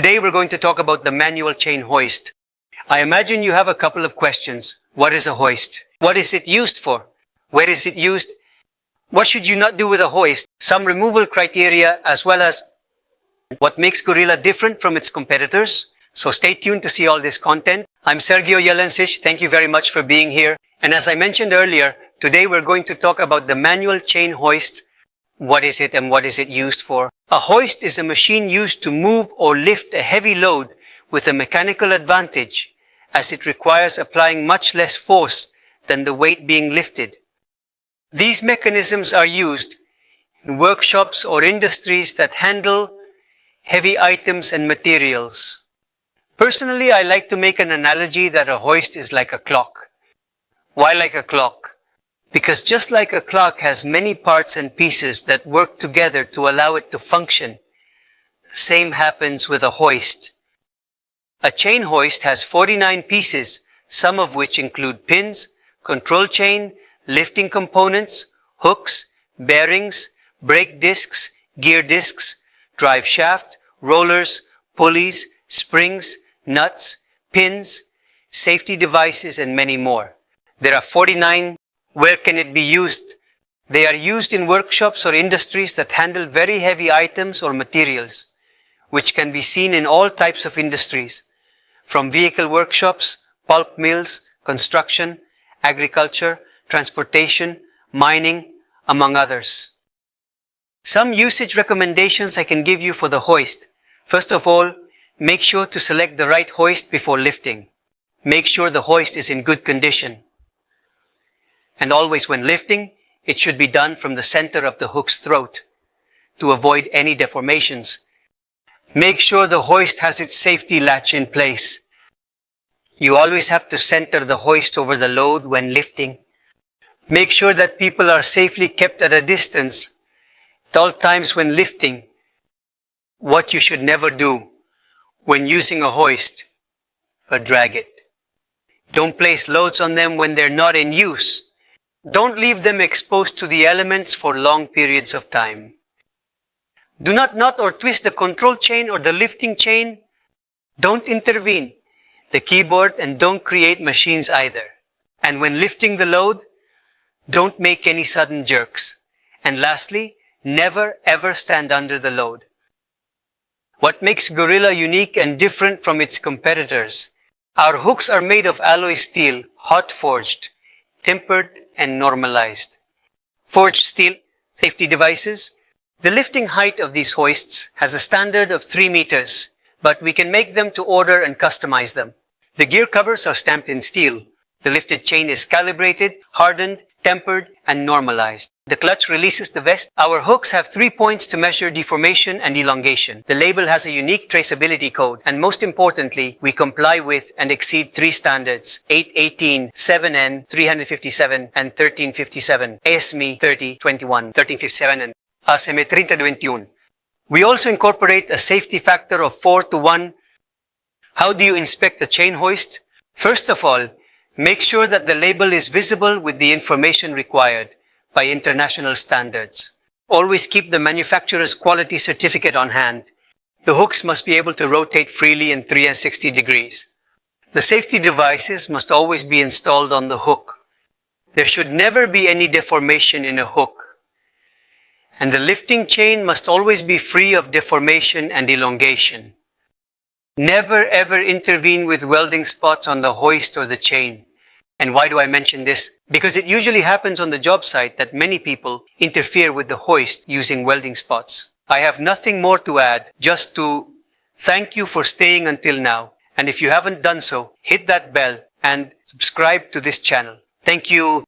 Today we're going to talk about the manual chain hoist. I imagine you have a couple of questions. What is a hoist? What is it used for? Where is it used? What should you not do with a hoist? Some removal criteria as well as what makes Gorila different from its competitors. So stay tuned to see all this content. I'm Sergio Yelencic. Thank you very much for being here. And as I mentioned earlier, today we're going to talk about the manual chain hoist. What is it and what is it used for? A hoist is a machine used to move or lift a heavy load with a mechanical advantage, as it requires applying much less force than the weight being lifted. These mechanisms are used in workshops or industries that handle heavy items and materials. Personally, I like to make an analogy that a hoist is like a clock. Why like a clock? Because just like a clock has many parts and pieces that work together to allow it to function, the same happens with a hoist. A chain hoist has 49 pieces, some of which include pins, control chain, lifting components, hooks, bearings, brake discs, gear discs, drive shaft, rollers, pulleys, springs, nuts, pins, safety devices, and many more. There are 49. Where can it be used? They are used in workshops or industries that handle very heavy items or materials, which can be seen in all types of industries, from vehicle workshops, pulp mills, construction, agriculture, transportation, mining, among others. Some usage recommendations I can give you for the hoist. First of all, make sure to select the right hoist before lifting. Make sure the hoist is in good condition. And always when lifting, it should be done from the center of the hook's throat to avoid any deformations. Make sure the hoist has its safety latch in place. You always have to center the hoist over the load when lifting. Make sure that people are safely kept at a distance at all times when lifting. What you should never do when using a hoist, but drag it. Don't place loads on them when they're not in use. Don't leave them exposed to the elements for long periods of time. Do not knot or twist the control chain or the lifting chain. Don't intervene the keyboard and don't create machines either. And when lifting the load, don't make any sudden jerks. And lastly, never ever stand under the load. What makes Gorila unique and different from its competitors? Our hooks are made of alloy steel, hot forged, tempered and normalized. Forged steel, safety devices. The lifting height of these hoists has a standard of 3 meters, but we can make them to order and customize them. The gear covers are stamped in steel. The lifted chain is calibrated, hardened, tempered, and normalized. The clutch releases the vest. Our hooks have 3 points to measure deformation and elongation. The label has a unique traceability code. And most importantly, we comply with and exceed 3 standards: 818, 7N, 357, and 1357, ASME 3021, 1357, and ASME 3021. We also incorporate a safety factor of 4 to 1. How do you inspect a chain hoist? First of all, make sure that the label is visible with the information required by international standards. Always keep the manufacturer's quality certificate on hand. The hooks must be able to rotate freely in 360 degrees. The safety devices must always be installed on the hook. There should never be any deformation in a hook. And the lifting chain must always be free of deformation and elongation. Never ever intervene with welding spots on the hoist or the chain. And why do I mention this? Because it usually happens on the job site that many people interfere with the hoist using welding spots. I have nothing more to add, just to thank you for staying until now. And if you haven't done so, hit that bell and subscribe to this channel. Thank you.